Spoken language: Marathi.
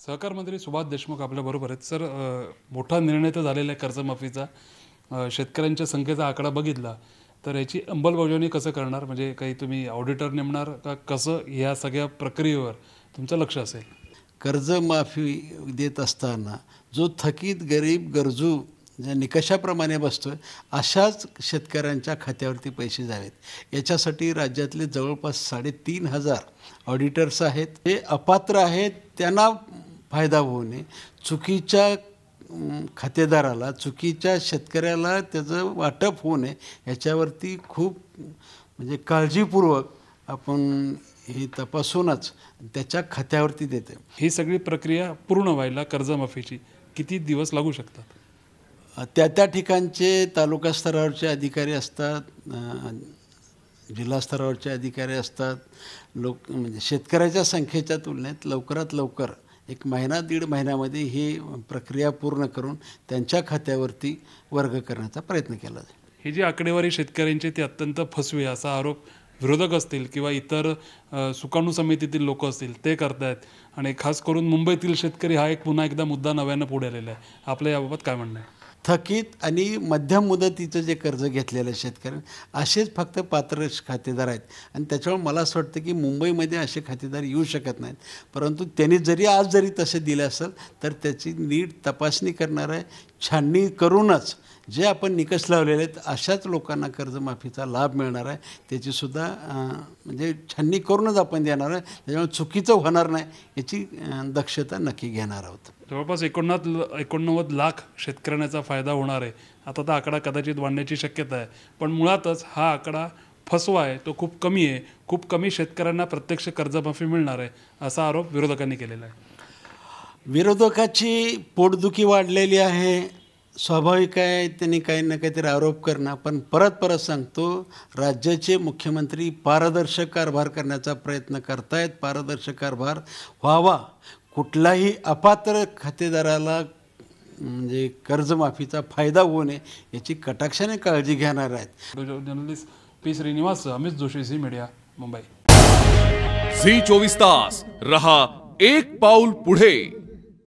सहकार मंत्री सुभाष देशमुख आपल्याबरोबर आहेत. सर, मोठा निर्णय तर झालेला आहे कर्जमाफीचा. शेतकऱ्यांच्या संख्येचा आकडा बघितला तर याची अंमलबजावणी कसं करणार, म्हणजे काही तुम्ही ऑडिटर नेमणार का, कसं या सगळ्या प्रक्रियेवर तुमचं लक्ष असेल? कर्जमाफी देत असताना जो थकीत गरीब गरजू ज्या निकषाप्रमाणे बसतोय अशाच शेतकऱ्यांच्या खात्यावरती पैसे जावेत याच्यासाठी राज्यातले जवळपास 3,500 ऑडिटर्स आहेत. हे अपात्र आहेत त्यांना फायदा होऊ नये, चुकीच्या खातेदाराला, चुकीच्या शेतकऱ्याला त्याचं वाटप होऊ नये याच्यावरती खूप म्हणजे काळजीपूर्वक आपण हे तपासूनच त्याच्या खात्यावरती देते. ही सगळी प्रक्रिया पूर्ण व्हायला कर्जमाफीची किती दिवस लागू शकतात? त्या ठिकाणचे तालुका स्तरावरचे अधिकारी असतात, जिल्हा स्तरावरचे अधिकारी असतात. म्हणजे शेतकऱ्याच्या संख्येच्या तुलनेत लवकरात लवकर 1 महिना 1.5 महिन्यामध्ये ही प्रक्रिया पूर्ण करून त्यांच्या खात्यावरती वर्ग करण्याचा प्रयत्न केला जाईल. ही जी आकडेवारी शेतकऱ्यांची ती अत्यंत फसवी असा आरोप विरोधक असतील किंवा इतर सुकाणू समितीतील लोक असतील ते करतायत, आणि खास करून मुंबईतील शेतकरी हा एक पुन्हा एकदा मुद्दा नव्यानं पुढे आलेला आहे. आपलं याबाबत काय म्हणणं आहे? थकीत आणि मध्यम मुदतीचं जे कर्ज घेतलेलं शेतकऱ्यांनी असेच फक्त पात्र खातेदार आहेत, आणि त्याच्यामुळे मला असं वाटतं की मुंबईमध्ये असे खातेदार येऊ शकत नाहीत. परंतु त्यांनी जरी तसे दिले असेल तर त्याची नीट तपासणी करणार आहे, छाननी करूनच जे आपण निकष लावलेले आहेत अशाच लोकांना कर्जमाफीचा लाभ मिळणार आहे. त्याचीसुद्धा म्हणजे छाननी करूनच आपण देणार आहे. त्याच्यामुळे चुकीचं होणार नाही याची दक्षता नक्की घेणार आहोत. जवळपास 89 लाख शेतकऱ्यांचा फायदा होणार आहे. आता तो आकडा कदाचित वाढण्याची शक्यता आहे, पण मुळातच हा आकडा फसवा आहे, तो खूप कमी आहे. खूप कमी शेतकऱ्यांना प्रत्यक्ष कर्जमाफी मिळणार आहे असा आरोप विरोधकांनी केलेला आहे. विरोधकाची पोटदुखी वाढलेली आहे, स्वाभाविक आहे त्यांनी काही ना काहीतरी आरोप करणं. पण परत सांगतो, राज्याचे मुख्यमंत्री पारदर्शक कारभार करण्याचा प्रयत्न करतायत. पारदर्शक कारभार व्हावा, कुठलाही अपात्र खातेदाराला म्हणजे कर्जमाफीचा फायदा होऊ नये याची कटाक्षाने काळजी घेणार आहेत. Journalist P. Srinivas, Amit Joshi, Zee media, Mumbai. Zee 24 तास रहा एक पाऊल पुढे.